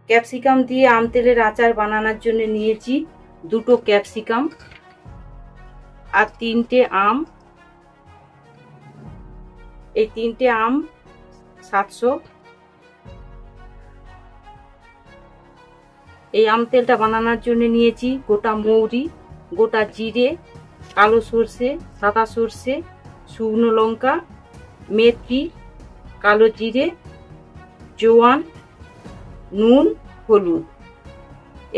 Capsicum দিয়ে আম তেলের আচার বানানোর জন্য নিয়েছি দুটো ক্যাপসিকাম আর 3টে আম। এই 3টে আম 700। এই আম তেলটা বানানোর জন্য নিয়েছি গোটা মৌরি, গোটা জিরে, কালো সর্ষে, সাদা সর্ষে, শুকনো লঙ্কা, মেথি, কালো জিরে, জোয়ান, নুন, হলুদ।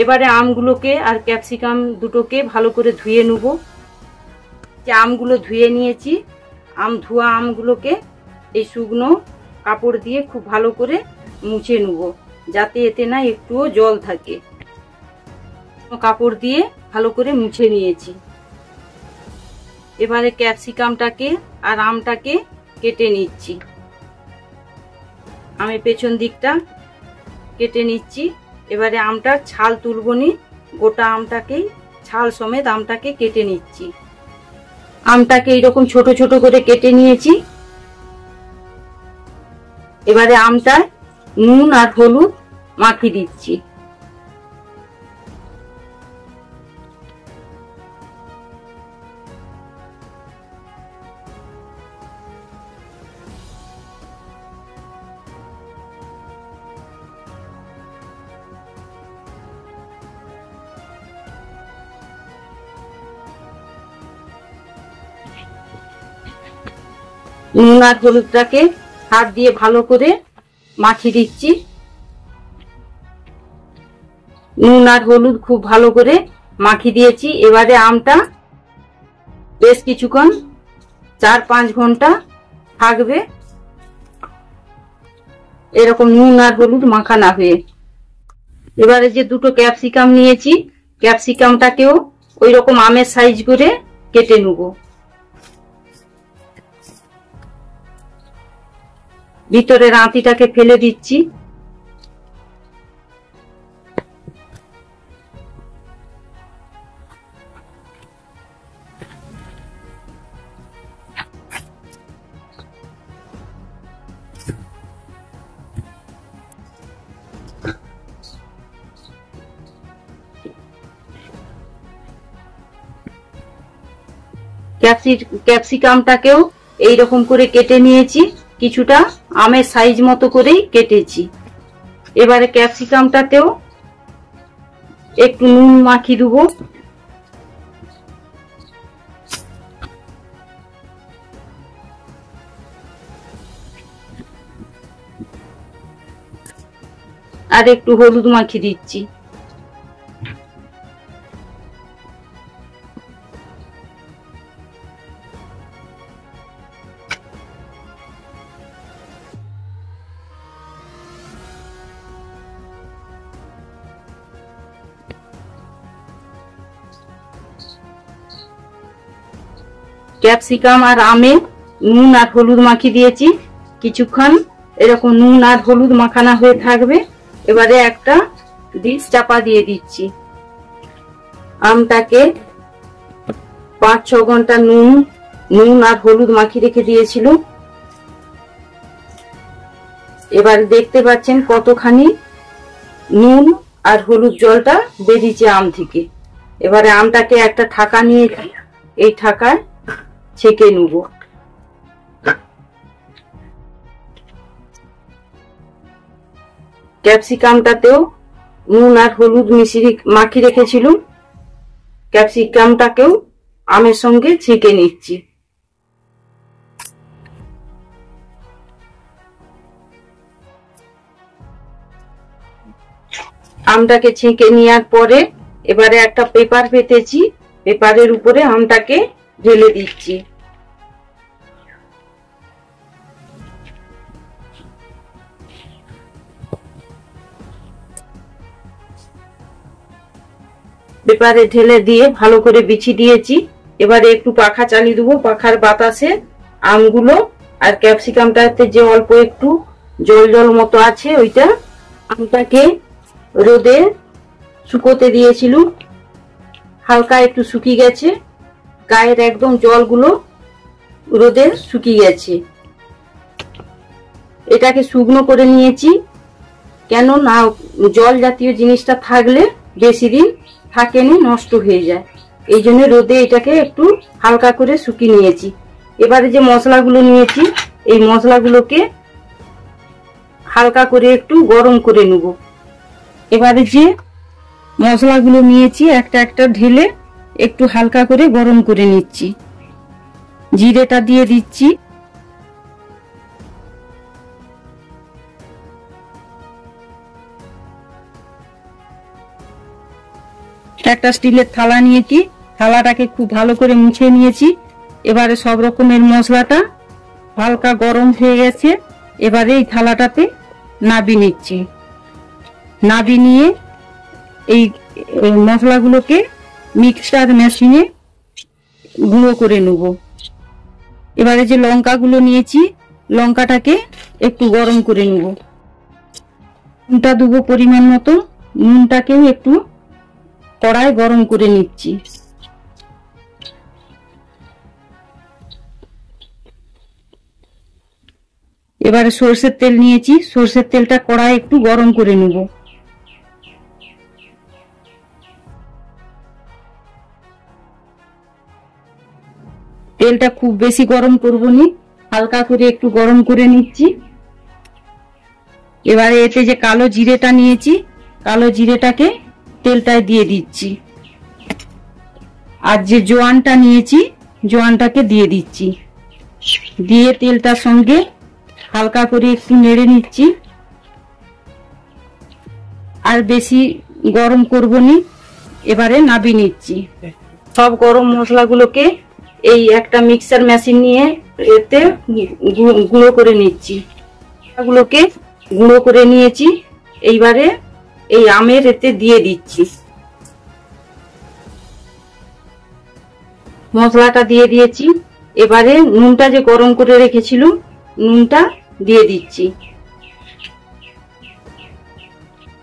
এবারে আমগুলোকে আর ক্যাপসিকাম দুটোকে ভালো করে ধুয়ে নেব। যে আমগুলো ধুয়ে নিয়েছি, ধোয়া আমগুলোকে এই শুকনো কাপড় দিয়ে খুব ভালো করে মুছে নেব, যাতে এতে না একটুও জল থাকে। কাপড় দিয়ে ভালো করে মুছে নিয়েছি। এবারে ক্যাপসিকামটাকে আর আমটাকে কেটে নিচ্ছি। আমি পেছন দিকটা কেটে নিচ্ছি। এবারে আমটার ছাল তুলবনি, গোটা আমটাকেই ছাল সমেত আমটাকে কেটে নিচ্ছি। আমটাকে এইরকম ছোট ছোট করে কেটে নিয়েছি। এবারে আমটায় নুন আর হলুদ মাখিয়ে দিচ্ছি। নুন আর হলুদটাকে হাত দিয়ে ভালো করে মাখিয়ে দিচ্ছি। নুন আর হলুদ খুব ভালো করে মাখিয়ে দিয়েছি। এবারে আমটা বেশ কিছুক্ষণ 4-5 ঘন্টা থাকবে এরকম নুন আর হলুদ মাখানো হয়ে। এবারে যে দুটো ক্যাপসিকাম নিয়েছি, ক্যাপসিকামটাকেও ওই রকম আমের সাইজ করে কেটে নেব। ভিতরের আঁতিটাকে ফেলে দিচ্ছি। ক্যাপসিকামটাকেও এইরকম করে কেটে নিয়েছি, কিছুটা আমের সাইজ মতো করেই কেটেছি। এবারে ক্যাপসিকামটাতেও একটু নুন মাখিয়ে দেবো। আর একটু হলুদ মাখিয়ে দিচ্ছি। ক্যাপসিকাম আর আমে নুন আর হলুদ মাখিয়ে দিয়েছি। কিছুক্ষণ এরকম নুন আর হলুদ মাখানো হয়ে থাকবে। এবারে একটা ডিশ চাপা দিয়ে দিচ্ছি। আমটাকে 5-6 ঘন্টা নুন আর হলুদ মাখিয়ে রেখে দিয়েছিল। এবার দেখতে পাচ্ছেন কতখানি নুন আর হলুদ জলটা বেরিয়েছে আম থেকে। এবারে আমটাকে একটা ঢাকা নিয়ে এই ঢাকায় ছেঁকে নেব। ক্যাপসিকামটাতেও নুন আর হলুদ মিশিয়ে মাখিয়ে রেখেছিলাম, ক্যাপসিকামটাকেও আমের সঙ্গে ছেঁকে নিচ্ছি। আমটাকে ছেঁকে নেওয়ার পরে এবারে একটা পেপার পেতেছি, পেপারের উপরে আমটাকে ঢেলে দিচ্ছি। পেপারে ঢেলে দিয়ে ভালো করে বিছিয়ে দিয়েছি। এবারে একটু পাখা চালিয়ে দেবো। পাখার বাতাসে আমগুলো আর ক্যাপসিকামটাতে যে অল্প একটু জল জল মতো আছে ওইটা আমটাকে রোদে শুকোতে দিয়েছিলাম। হালকা একটু শুকিয়ে গেছে, গায়ের একদম জলগুলো রোদে শুকিয়ে গেছে। এটাকে শুকনো করে নিয়েছি। কেন না জল জাতীয় জিনিসটা থাকলে বেশি দিন থাকেনি, নষ্ট হয়ে যায়। এই জন্য রোদে এটাকে একটু হালকা করে শুকিয়ে নিয়েছি। এবারে যে মশলাগুলো নিয়েছি এই মশলাগুলোকে হালকা করে একটু গরম করে নেব। এবারে যে মশলাগুলো নিয়েছি একটা একটা ঢেলে একটু হালকা করে গরম করে নিচ্ছি। জিরেটা দিয়ে দিচ্ছি, একটা স্টিলের থালা নিয়েছি, থালাটাকে খুব ভালো করে মুছে নিয়েছি। এবারে সব রকমের মশলাটা হালকা গরম হয়ে গেছে। এবারে এই থালাটাতে নাবিয়ে নিচ্ছি। নাবিয়ে নিয়ে এই মশলাগুলোকে মিক্সচার মেশিনে গুঁড়ো করে নেব। এবারে যে লঙ্কাগুলো নিয়েছি লঙ্কাটাকে একটু গরম করে নেব। নুনটা দেবো পরিমাণ মতো, নুনটাকেও একটু কড়াই গরম করে নিচ্ছি। এবারে সরষের তেল নিয়েছি, সরষের তেলটা কড়াই একটু গরম করে নেব। তেলটা খুব বেশি গরম করব না, হালকা করে একটু গরম করে নিচ্ছি। এবারে এতে যে কালো জিরেটা নিয়েছি কালো জিরেটাকে তেলটায় দিয়ে দিচ্ছি। আর যে জোয়ানটা নিয়েছি জোয়ানটাকে দিয়ে দিচ্ছি। দিয়ে তেলটার সঙ্গে হালকা করে একটু নেড়ে নিচ্ছি। আর বেশি গরম করব না, এবারে নাবিয়ে নিচ্ছি। সব গরম মশলাগুলোকে এই একটা মিক্সার মেশিন নিয়ে এতে গুঁড়ো করে নিচ্ছি। এগুলোকে গুঁড়ো করে নিয়েছি। এইবারে এই আমের এতে দিয়ে দিচ্ছি। মশলাটা দিয়ে দিয়েছি। এবারে নুনটা যে গরম করে রেখেছিলাম নুনটা দিয়ে দিচ্ছি।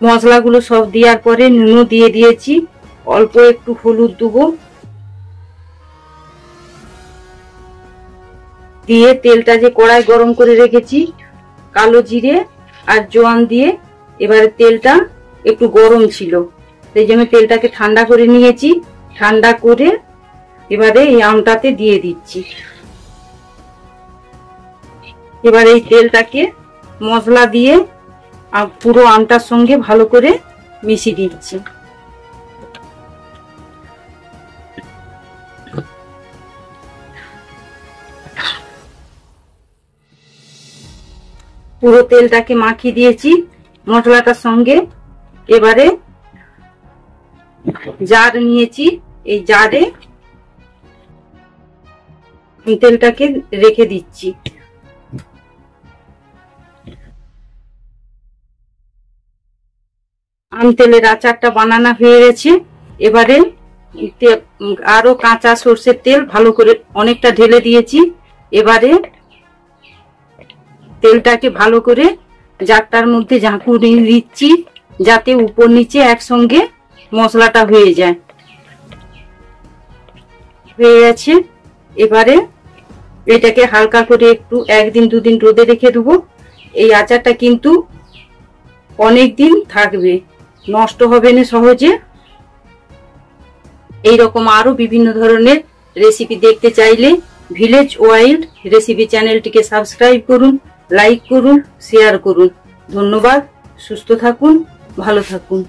মশলাগুলো সব দেওয়ার পরে নুনও দিয়ে দিয়েছি। অল্প একটু হলুদ দেবো, দিয়ে তেলটা যে কড়াই গরম করে রেখেছি কালো জিরে আর জোয়ান দিয়ে, এবারে তেলটা একটু গরম ছিল সেই জন্য তেলটাকে ঠান্ডা করে নিয়েছি। ঠান্ডা করে এবারে এই আমটাতে দিয়ে দিচ্ছি। এবারে এই তেলটাকে মশলা দিয়ে পুরো আমটার সঙ্গে ভালো করে মিশিয়ে দিচ্ছি। পুরো তেলটাকে মাখিয়ে দিয়েছি মশলাটার সঙ্গে। এবারে জার নিয়েছি, এই জারে তেলটাকে রেখে দিচ্ছি। আম তেলের আচারটা বানানো হয়ে গেছে। এবারে আরো কাঁচা সর্ষের তেল ভালো করে অনেকটা ঢেলে দিয়েছি। এবারে তেলটাকে ভালো করে জারটার মধ্যে ঝাঁকুনি দিচ্ছি যাতে উপর নিচে একসঙ্গে মশলাটা হয়ে যায়। হয়ে গেছে। এবারে এটাকে হালকা করে একটু একদিন দুদিন রোদে রেখে দেবো। এই আচারটা কিন্তু অনেক দিন থাকবে, নষ্ট হবে না সহজে। এইরকম আরো বিভিন্ন ধরনের রেসিপি দেখতে চাইলে ভিলেজ ওয়াইল্ড রেসিপি চ্যানেলটিকে সাবস্ক্রাইব করুন, লাইক করুন, শেয়ার করুন। ধন্যবাদ। সুস্থ থাকুন, ভালো থাকুন।